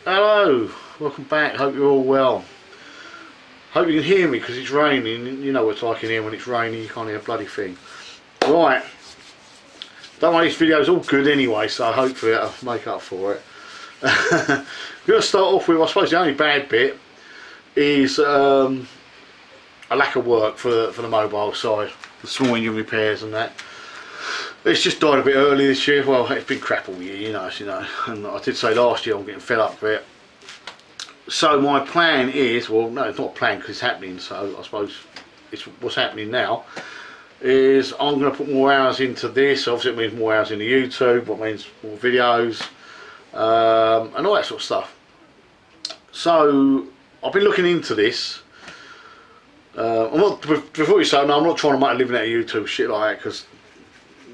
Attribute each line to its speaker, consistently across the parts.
Speaker 1: Hello, welcome back. Hope you're all well. Hope you can hear me because it's raining. You know what it's like in here when it's raining, you can't hear a bloody thing. Right, don't worry, this video's all good anyway, so hopefully it'll make up for it. I'm going to start off with, I suppose the only bad bit is a lack of work for the mobile side, the small engine repairs and that. It's just died a bit early this year. Well, it's been crap all year, you know, and I did say last year I'm getting fed up with it. So my plan is, well no, it's not a plan because it's happening, so I suppose it's what's happening now, is I'm going to put more hours into this. Obviously it means more hours into YouTube, what means more videos, and all that sort of stuff. So I've been looking into this. I'm not, before you say, no, I'm not trying to make a living out of YouTube, shit like that, because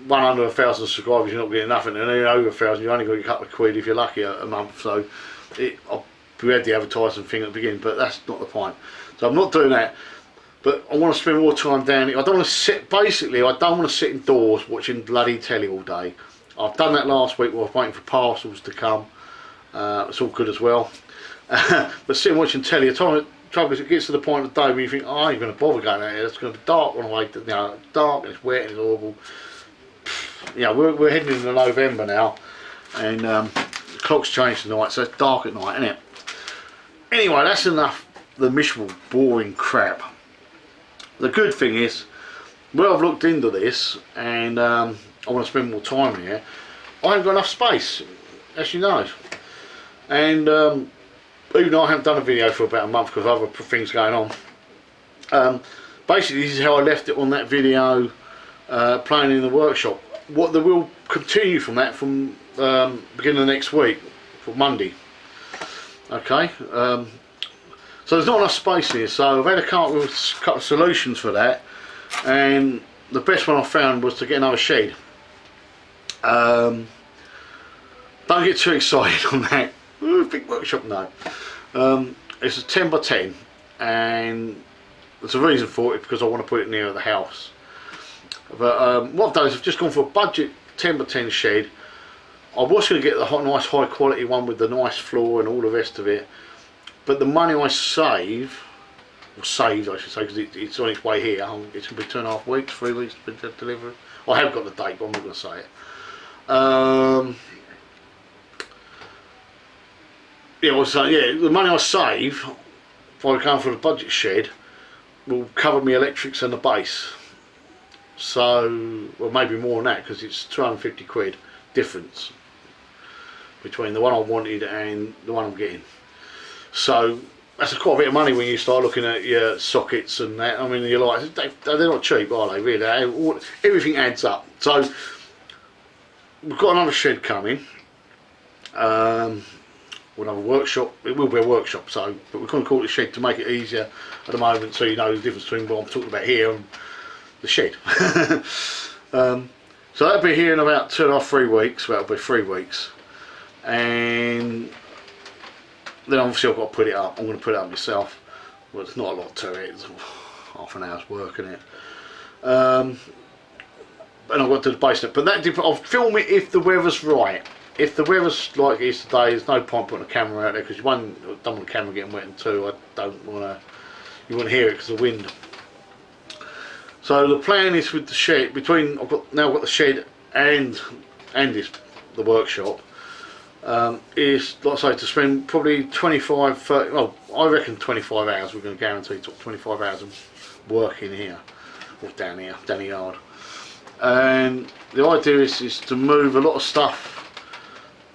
Speaker 1: 100,000 subscribers you're not getting nothing, and then over 1,000 you only got a couple of quid if you're lucky a month. So we had the advertising thing at the beginning, but that's not the point. So I'm not doing that, but I want to spend more time down here. I don't want to sit, basically I don't want to sit indoors watching bloody telly all day. I've done that last week while I was waiting for parcels to come. It's all good as well. But sitting watching telly, the trouble is it gets to the point of the day where you think, oh, I ain't going to bother going out here. It's going to be dark when I wake up, you know, it's dark and it's wet and it's horrible. Yeah, we're heading into November now, and the clock's changed tonight, so it's dark at night, isn't it? Anyway, that's enough the miserable, boring crap. The good thing is, well, I've looked into this, and I want to spend more time here. I haven't got enough space, as you know, and even though I haven't done a video for about a month because of other things going on, basically this is how I left it on that video, playing in the workshop. What they will continue from that from beginning of next week, for Monday. Okay, so there's not enough space here, so I've had a couple of solutions for that, and the best one I found was to get another shed. Don't get too excited on that. Ooh, big workshop, no. It's a 10 by 10, and there's a reason for it, because I want to put it near the house. But what I've done is I've just gone for a budget 10 by 10 shed. I was going to get the nice high quality one with the nice floor and all the rest of it, but the money I save, or saved I should say, because it's on its way here. It's going to be 2.5 weeks, 3 weeks to be delivered. I have got the date, but I'm not going to say it. Yeah, I was saying, yeah, the money I save if I come for the budget shed will cover me electrics and the base. So, well, maybe more than that, because it's 250 quid difference between the one I wanted and the one I'm getting. So that's quite a bit of money when you start looking at your sockets and that. I mean, you're like, they're not cheap, are they? Really, everything adds up. So we've got another shed coming. We'll have a workshop. It will be a workshop, so, but we're going to call it a shed to make it easier at the moment, so you know the difference between what I'm talking about here and the shed. So that'll be here in about 2.5 to 3 weeks. Well, it'll be 3 weeks, and then obviously I've got to put it up. I'm going to put it up myself. Well, it's not a lot to it. It's half an hour's work in it, and I've got to do the basement. But that I'll film it if the weather's right. If the weather's like it is today, there's no point putting a camera out there, because one, I don't want the camera getting wet, and two, I don't want to. You wouldn't hear it because of the wind. So the plan is with the shed, between I've now got the shed and the workshop, is, like I say, to spend probably 25, 30, well, I reckon 25 hours. We're going to guarantee 25 hours of work in here, or down here, down the yard. And the idea is to move a lot of stuff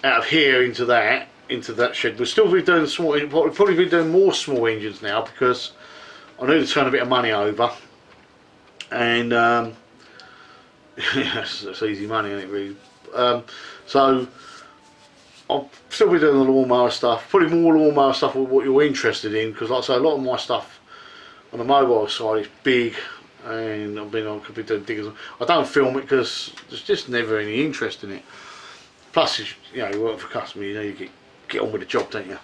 Speaker 1: out of here into that shed. We'll still be doing we'll probably be doing more small engines now, because I need to turn a bit of money over. And yeah, that's easy money, isn't it, really? So I'll still be doing the lawnmower stuff, probably more lawnmower stuff with what you're interested in, because like I say, a lot of my stuff on the mobile side is big, and I could be doing diggers. I don't film it because there's just never any interest in it. Plus, you know, you work for a customer, you know, you get on with the job, don't you?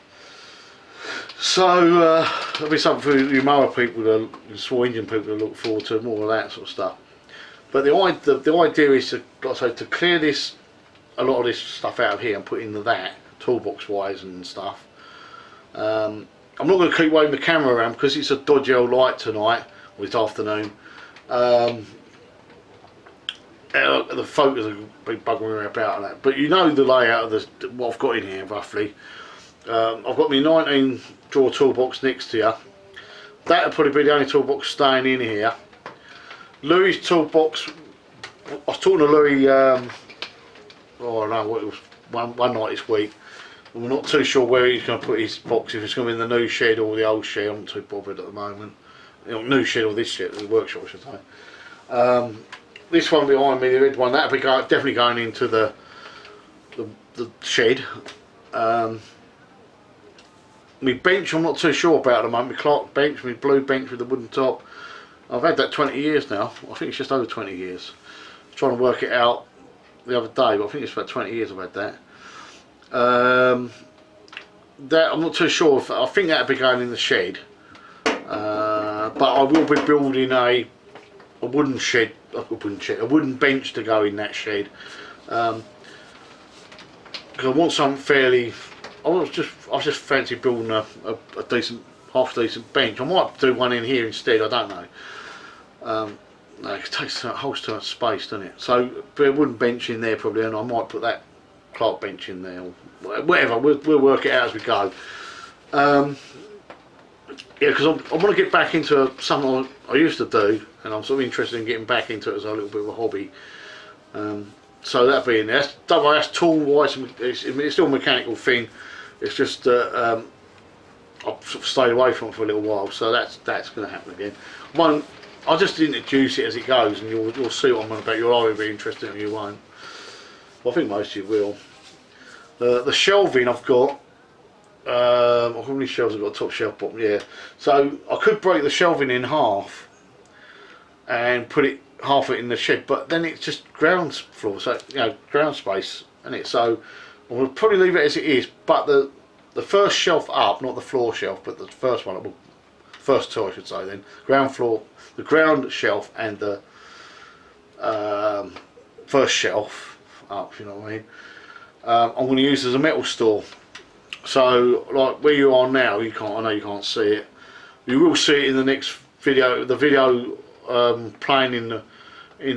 Speaker 1: So there'll be something for you mower people, the small engine people, to look forward to, more of that sort of stuff. But the idea is to, like I say, to clear a lot of this stuff out of here and put into that toolbox wise and stuff, I'm not going to keep waving the camera around because it's a dodgy old light tonight, or this afternoon. The focus will be bugging me about that, but you know the layout of what I've got in here roughly. I've got my 19 drawer toolbox next to you. That'll probably be the only toolbox staying in here. Louis' toolbox, I was talking to Louis, oh no, what it was one night this week. We're not too sure where he's going to put his box, if it's going to be in the new shed or the old shed. I'm not too bothered at the moment. You know, new shed or this shed, the workshop I should say. This one behind me, the red one, that'll be definitely going into the shed. My bench I'm not too sure about at the moment. My Clark bench, my blue bench with the wooden top. I've had that 20 years now. I think it's just over 20 years. I was trying to work it out the other day, but I think it's about 20 years I've had that. That I'm not too sure if, I think that'll be going in the shed. But I will be building a wooden shed, a wooden bench to go in that shed. Because I want something fairly. I was just fancy building a decent, half decent bench. I might do one in here instead. I don't know. No, it takes a whole too much space, doesn't it? So put a wooden bench in there probably, and I might put that Clark bench in there, or whatever. We'll work it out as we go. Yeah, because I want to get back into something I used to do, and I'm sort of interested in getting back into it as a little bit of a hobby. So that'll be in there. Don't worry, that's tool wise. It's still a mechanical thing. It's just I've sort of stayed away from it for a little while, so that's going to happen again. I'll just introduce it as it goes, and you'll see what I'm on about. You'll either be interested or you won't. Well, I think most of you will. The shelving I've got. How many shelves I've got? Top shelf, bottom. Yeah. So I could break the shelving in half and put it half of it in the shed, but then it's just ground floor, so ground space, isn't it? So I'll probably leave it as it is. But the first shelf up, not the floor shelf, but the first one, well, first two I should say. Then ground floor, the ground shelf, and the first shelf up. If you know what I mean. I'm going to use as a metal store. So like where you are now, I know you can't see it. You will see it in the next video. The video playing in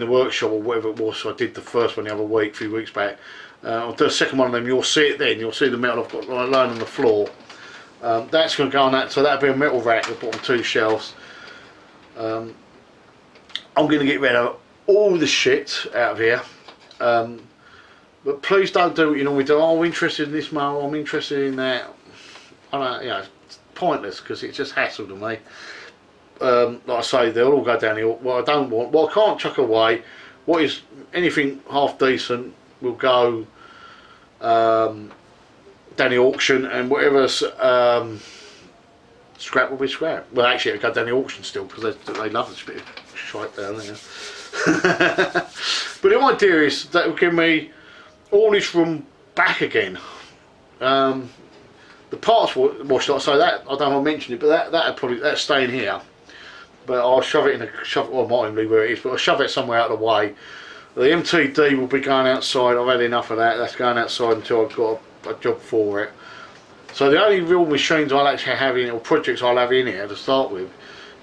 Speaker 1: the workshop or whatever it was. So I did the first one the other week, a few weeks back. I'll do a second one of them. You'll see it then. You'll see the metal I've got lying on the floor. That's going to go on that. So that'll be a metal rack. I've put on two shelves. I'm going to get rid of all the shit out of here. But please don't do what you normally do. Oh, I'm interested in this mower, I'm interested in that. I don't, it's pointless because it's just hassle to me. Like I say, they'll all go down here. What I don't want, what I can't chuck away, what is anything half decent will go down the auction, and whatever scrap will be scrap. Well, actually, it'll go down the auction still because they love this bit of shite down there. But the idea is that will give me all this room back again. The parts wash, like I say, that I don't want to mention it, but that's staying here. But I'll shove it in I might even leave where it is, but I'll shove it somewhere out of the way. The MTD will be going outside. I've had enough of that. That's going outside until I've got a job for it. So the only real machines I'll actually have in, or projects I'll have in here to start with,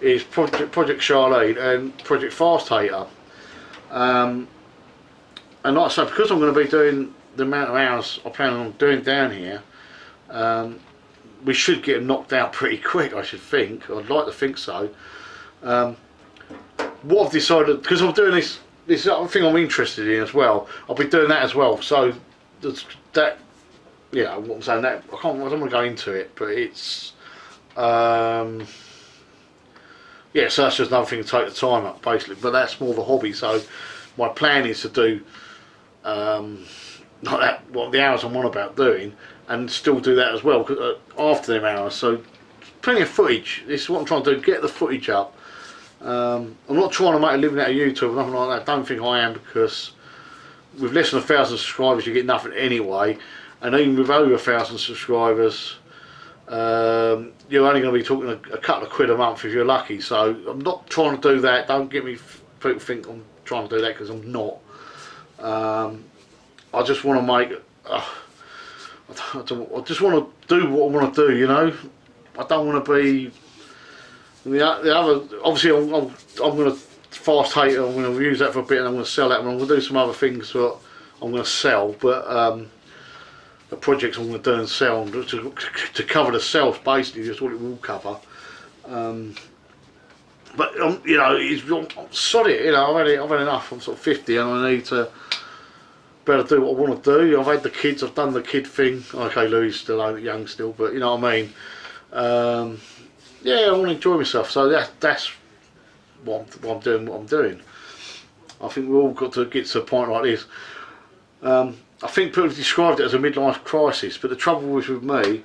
Speaker 1: is Project Charlene and Project Fast Hater. And like I say, because I'm going to be doing the amount of hours I plan on doing down here, we should get them knocked out pretty quick, I should think. I'd like to think so. What I've decided, because I'm doing this other thing I'm interested in as well, I'll be doing that as well. So that, what I'm saying, that I don't want to go into it, but it's so that's just another thing to take the time up basically. But that's more of a hobby. So my plan is to do like that, what the hours I'm on about doing, and still do that as well after them hours. So plenty of footage. This is what I'm trying to do, get the footage up. I'm not trying to make a living out of YouTube or nothing like that. I don't think I am, because with less than 1,000 subscribers you get nothing anyway, and even with over 1,000 subscribers you're only going to be talking a couple of quid a month if you're lucky. So I'm not trying to do that. Don't get me, people think I'm trying to do that, because I'm not. I just want to make I just want to do what I want to do, you know. I don't want to be the other. Obviously, I'm going to fast hate it. I'm going to use that for a bit, and I'm going to sell that. And I'm going to do some other things that I'm going to sell, but the projects I'm going to do and sell to cover the sales, basically, just what it will cover. But you know, I'm sorry, you know, I've had enough. I'm sort of 50, and I need to better do what I want to do. I've had the kids. I've done the kid thing. Okay, Louis still young still, but you know what I mean. Yeah, I want to enjoy myself. So that's what I'm doing. What I'm doing. I think we've all got to get to a point like this. I think people have described it as a midlife crisis, but the trouble with me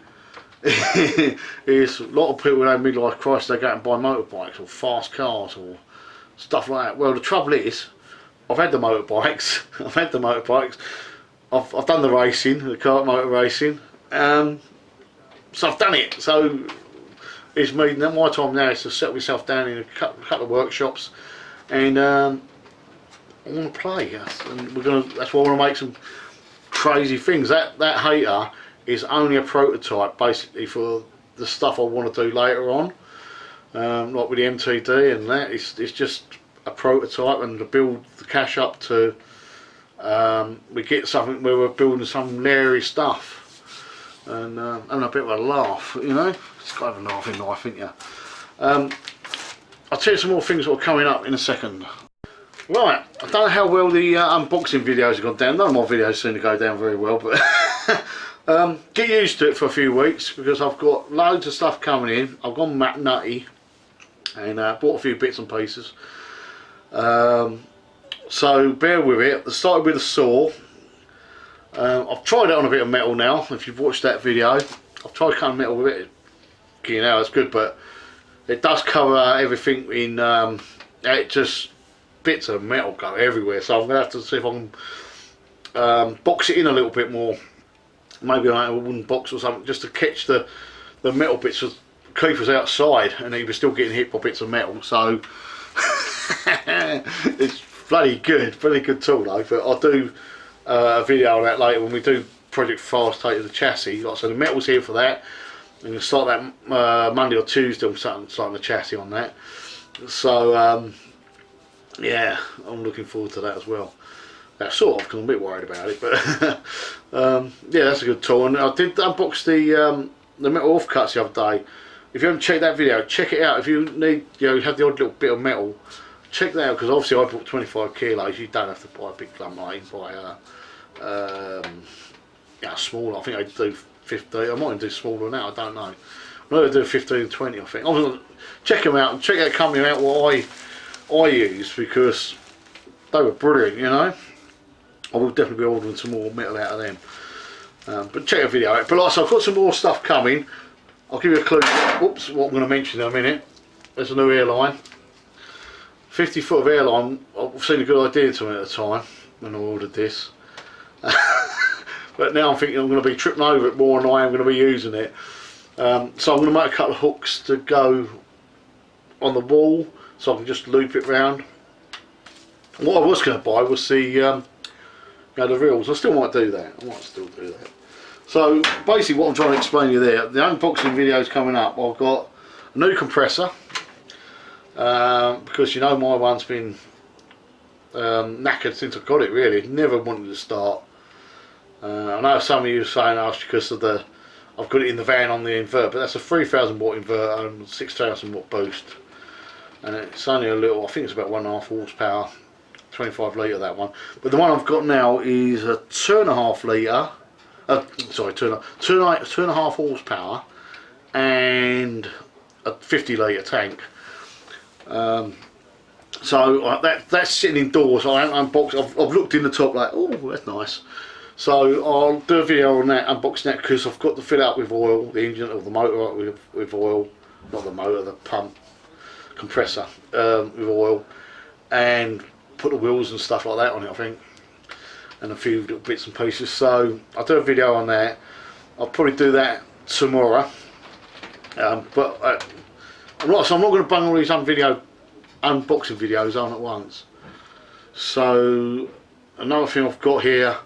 Speaker 1: is a lot of people who have midlife crisis, they go out and buy motorbikes or fast cars or stuff like that. Well, the trouble is, I've had the motorbikes, I've done the racing, the kart motor racing, so I've done it. So it's me. Now my time now is to settle myself down in a couple of workshops, and I want to play. And that's why I want to make some crazy things. That hater is only a prototype, basically, for the stuff I want to do later on, like with the MTD and that. It's just a prototype, and to build the cash up to we get something where we're building some leery stuff and having a bit of a laugh, you know. It's got to have a laugh in life, ain't you? I'll tell you some more things that are coming up in a second. Right, I don't know how well the unboxing videos have gone down. None of my videos seem to go down very well, but get used to it for a few weeks, because I've got loads of stuff coming in. I've gone Mac nutty and bought a few bits and pieces. So bear with it. I started with a saw. I've tried it on a bit of metal now. If you've watched that video, I've tried cutting metal with it. You know, it's good, but it does cover everything in. It just bits of metal go everywhere. So I'm gonna have to see if I can box it in a little bit more. Maybe I have a wooden box or something, just to catch the metal bits. Because Keith was outside and he was still getting hit by bits of metal. So it's bloody good tool though. But I'll do a video on that later when we do Project Fast Take of the chassis. Like, so the metal's here for that. I'm going to start that Monday or Tuesday. I'm starting the chassis on that. So yeah, I'm looking forward to that as well. Sort of, because I'm a bit worried about it, but yeah, that's a good tool. And I did unbox the metal offcuts the other day. If you haven't checked that video, check it out. If you need, you know, have the odd little bit of metal, check that out, because obviously I bought 25 kilos. You don't have to buy a big lump like you buy yeah, small. I think I do 50. I might even do smaller than that. I don't know. I'm going to do 15 and 20. I think. I'm going to check them out and check that company out what I use, because they were brilliant. You know, I will definitely be ordering some more metal out of them. But check the video out. But like I said, I've got some more stuff coming. I'll give you a clue. Oops, what I'm going to mention in a minute. There's a new airline. 50 foot of airline. I've seen a good idea to me at the time when I ordered this. But now I'm thinking I'm going to be tripping over it more than I am going to be using it. So I'm going to make a couple of hooks to go on the wall, so I can just loop it round. What I was going to buy was the you know, the reels. I still might do that. I might still do that. So basically what I'm trying to explain to you there, the unboxing video is coming up. I've got a new compressor, because you know my one's been knackered since I got it, really. Never wanted to start. I know some of you are saying that's because of I've got it in the van on the inverter, but that's a 3000 watt inverter and 6000 watt boost. And it's only a little, I think it's about 1.5 horsepower, 25 litre that one. But the one I've got now is a 2.5 litre, sorry, 2.5 horsepower and a 50 litre tank. So that's sitting indoors. I haven't unboxed. I've looked in the top like, oh, that's nice. So I'll do a video on that, unboxing that, because I've got to fill out with oil, the engine or the motor up with oil, not the motor, the pump, compressor with oil, and put the wheels and stuff like that on it, I think, and a few little bits and pieces. So I'll do a video on that. I'll probably do that tomorrow. But I'm not going to bung all these unboxing videos on at once. So another thing I've got here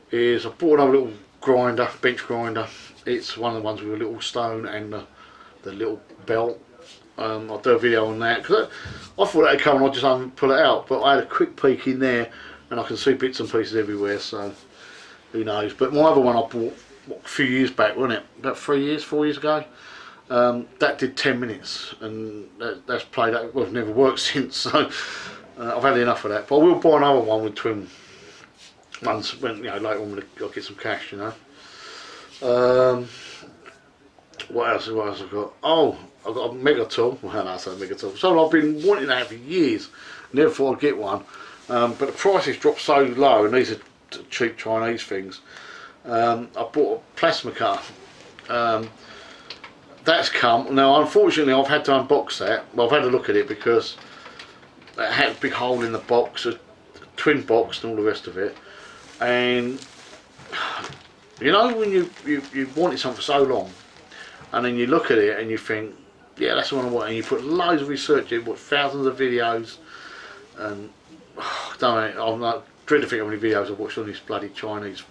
Speaker 1: is I bought another little grinder, bench grinder, It's one of the ones with a little stone and the little belt. I'll do a video on that because I thought that'd come and I'd just pull it out, but I had a quick peek in there and I can see bits and pieces everywhere, so who knows. But my other one I bought a few years back, wasn't it? About 4 years ago. That did 10 minutes and that's played out, well, never worked since, so I've had enough of that. But I will buy another one with twin ones when, later on when I'll get some cash, What else have I got? Oh, I've got a Mega Tool. Well, no, it's a Mega Tool. So I've been wanting that for years. Never thought I'd get one. But the prices dropped so low, and these are cheap Chinese things. I bought a plasma cutter. That's come. Now, unfortunately, I've had to unbox that. Well, I've had a look at it because it had a big hole in the box, a twin box, and all the rest of it. And when you wanted something for so long, and then you look at it and you think, yeah, that's the one I want, and you put loads of research in, put thousands of videos, and I'm like, dread to think how many videos I've watched on this bloody Chinese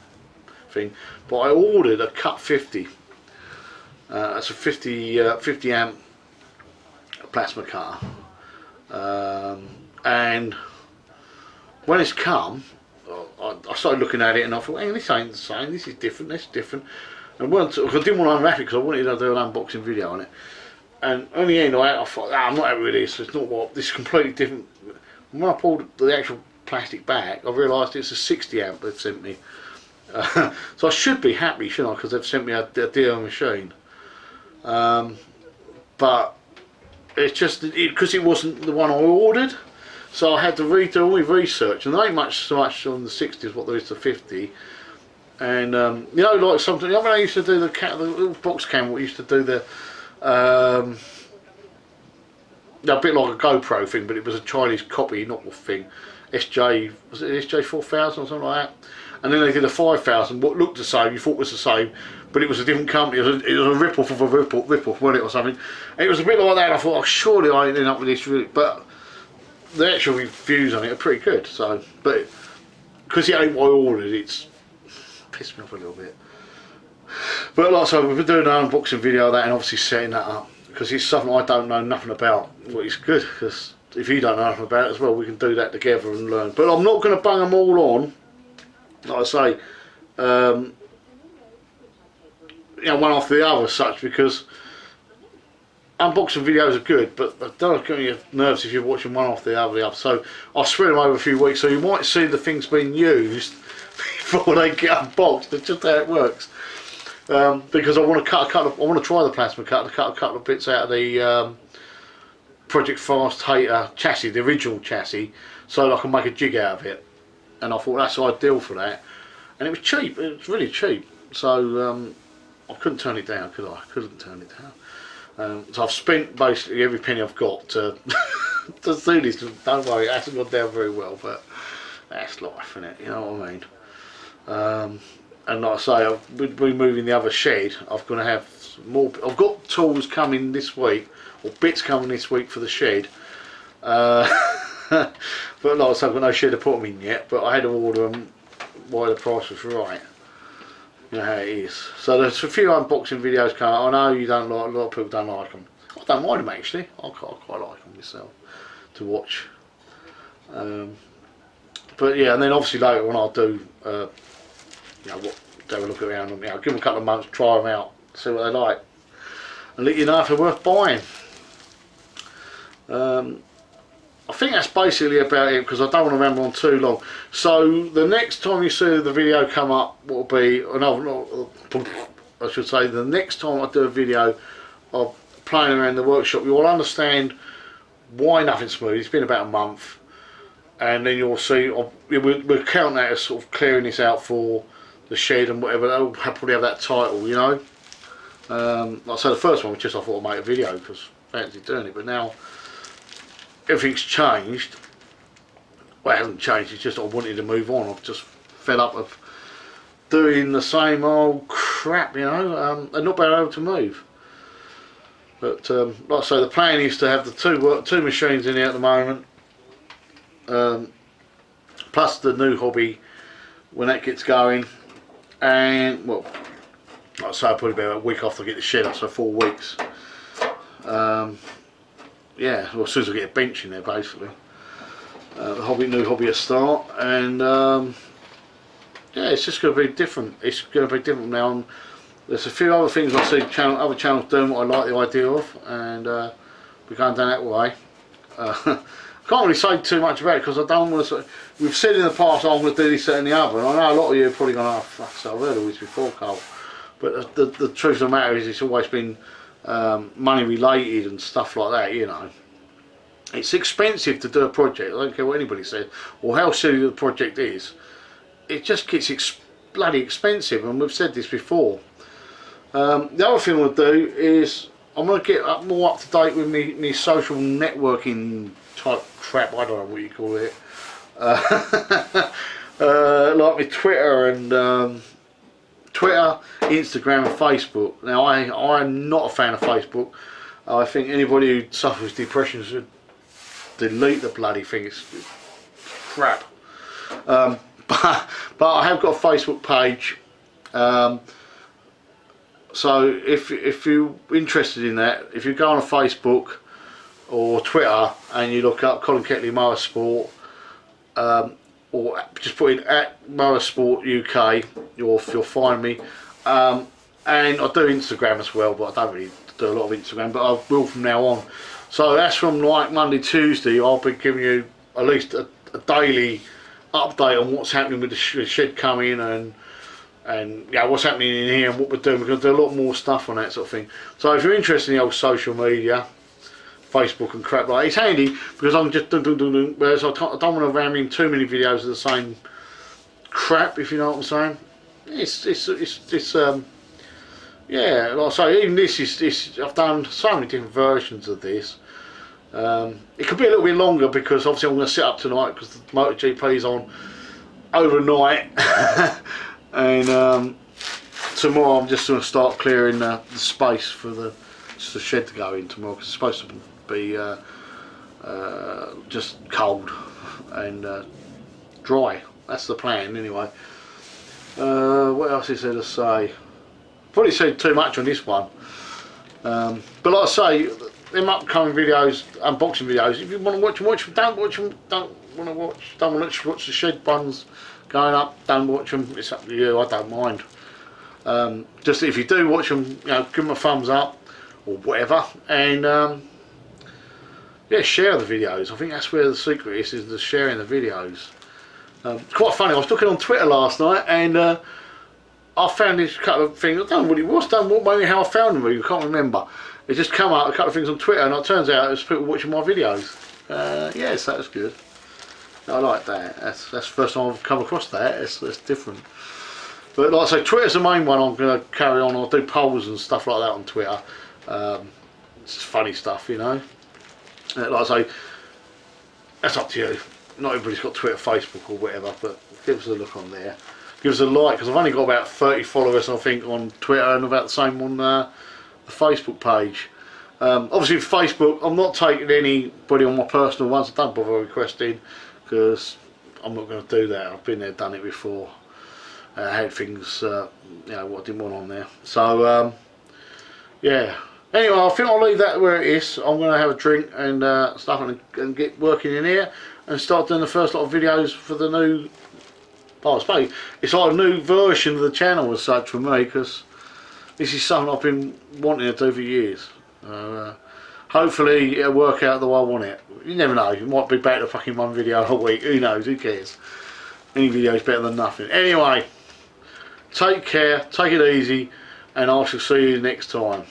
Speaker 1: thing. But I ordered a Cut 50. That's a 50 amp plasma cutter, and when it's come, I started looking at it and I thought, hey, this ain't the same, this is different, that's different. And I didn't want to unwrap it because I wanted to do an unboxing video on it. And in the end I thought, I'm not happy with this, it's not what, this is completely different. And when I pulled the actual plastic back, I realised it's a 60 amp they've sent me. So I should be happy, shouldn't I, because they've sent me a deal machine. But it's just, because it wasn't the one I ordered, so I had to redo all my research, and there ain't so much on the 60 as what there is to 50. And like something, when I used to do the little box camera, we used to do the a bit like a GoPro thing, but it was a Chinese copy, not the thing. Was it SJ 4000 or something like that? And then they did a 5000, what looked the same, you thought was the same, but it was a different company. It was a rip-off of a rip-off, wasn't it, or something? And it was a bit like that. I thought, oh, surely I ended up with this really, but the actual reviews on it are pretty good. So, but because it ain't what I ordered, it's pissed me off a little bit. But like I said, we've been doing an unboxing video of that and obviously setting that up because it's something I don't know nothing about. Well, it's good because if you don't know nothing about it as well, we can do that together and learn. But I'm not going to bang them all on. Like I say, one after the other as such, because unboxing videos are good, but they don't get your nerves if you're watching one after the other. So I'll spread them over a few weeks, so you might see the things being used before they get unboxed. That's just how it works. Because I want to I want to try the plasma cutter to cut a couple of bits out of the Project Fast Hater chassis, the original chassis, so that I can make a jig out of it. And I thought that's ideal for that, and it was cheap. It was really cheap, so I couldn't turn it down, could I? Couldn't turn it down. So I've spent basically every penny I've got to to do this. Don't worry, it hasn't gone down very well, but that's life, isn't it? You know what I mean? And like I say, we're moving the other shed. I'm going to have more. I've got tools coming this week, or bits coming this week for the shed. But like I said, I've got no shed to put them in yet, but I had to order them while the price was right. You know how it is. So there's a few unboxing videos coming. I know you don't like, a lot of people don't like them. I don't mind them actually. I quite like them myself to watch. But yeah, and then obviously later on I'll do, have a look around them. Give them a couple of months, try them out, see what they like, and let you know if they're worth buying. I think that's basically about it because I don't want to ramble on too long. So the next time you see the video come up will be, I should say, the next time I do a video of playing around the workshop, you will understand why nothing's smooth. It's been about a month, and then you'll see, we'll count that as sort of clearing this out for the shed and whatever. They'll probably have that title, Like I said, the first one was just I thought I'd make a video because I fancied doing it, but now everything's changed. Well, it hasn't changed, it's just I wanted to move on. I've just fed up of doing the same old crap, and not being able to move. But like I say, the plan is to have the two machines in here at the moment, plus the new hobby when that gets going, and well, like I say, I'll probably be about a week after I get the shed up, so 4 weeks. Yeah, well, as soon as I get a bench in there, basically. The new hobby will start, and yeah, it's just going to be different. It's going to be different now. And there's a few other things I see other channels doing what I like the idea of, and we're going down that way. I can't really say too much about it because I don't want to. We've said in the past, I'm going to do this, that, and the other. And I know a lot of you are probably going, "Oh, fuck, so I've heard all this before, Carl." But the truth of the matter is, it's always been money related and stuff like that. You know, it's expensive to do a project. I don't care what anybody says or how silly the project is. It just gets bloody expensive, and we've said this before. The other thing I'll do is I'm going to get more up to date with me social networking type crap. I don't know what you call it. Like my Twitter and Twitter, Instagram, and Facebook. Now I'm not a fan of Facebook. I think anybody who suffers depression should delete the bloody thing. It's crap. But I have got a Facebook page. So if you're interested in that, if you go on Facebook or Twitter and you look up Colin Ketley Motorsport, or just put in @Motorsport UK, you'll find me. And I do Instagram as well, but I don't really do a lot of Instagram, but I will from now on. So that's from like Monday, Tuesday. I'll be giving you at least a daily update on what's happening with the shed coming and yeah, what's happening in here and what we're doing. We're going to do a lot more stuff on that sort of thing. So if you're interested in the old social media, Facebook and crap like that, it's handy because I'm just whereas I don't want to ram in too many videos of the same crap, if you know what I'm saying. It's yeah, like I say, even this is I've done so many different versions of this. It could be a little bit longer because obviously I'm going to sit up tonight because the MotoGP is on overnight. And tomorrow I'm just going to start clearing the space for the shed to go in tomorrow because it's supposed to be just cold and dry. That's the plan anyway. What else is there to say? Probably said too much on this one. But like I say, them upcoming videos, unboxing videos, if you want to watch them, watch them. Don't watch them. Don't want to watch the shed ones going up, don't watch them. It's up to you. I don't mind. Just if you do watch them, you know, give them a thumbs up or whatever, and yeah, share the videos. I think that's where the secret is the sharing the videos. It's quite funny. I was looking on Twitter last night and I found this couple of things. I don't know what it was. Don't know maybe how I found them. I can't remember. It just come out a couple of things on Twitter, and it turns out it's people watching my videos. Yes, that's good. I like that. That's the first time I've come across that. It's different. But like I say, Twitter's the main one I'm going to carry on. I'll do polls and stuff like that on Twitter. It's just funny stuff, you know. Like I say, that's up to you. Not everybody's got Twitter, Facebook or whatever, but give us a look on there. Give us a like, because I've only got about 30 followers, I think, on Twitter and about the same on the Facebook page. Obviously, Facebook, I'm not taking anybody on my personal ones. I don't bother requesting, because I'm not going to do that. I've been there, done it before. I had things, you know, what I didn't want on there. So, yeah. Anyway, I think I'll leave that where it is. I'm going to have a drink and stuff and get working in here and start doing the first lot of videos for the new. Oh, I suppose it's like a new version of the channel as such for me, because this is something I've been wanting to do for years. Hopefully it'll work out the way I want it. You never know, it might be better to fucking one video a week, who knows, who cares. Any video is better than nothing. Anyway, take care, take it easy, and I shall see you next time.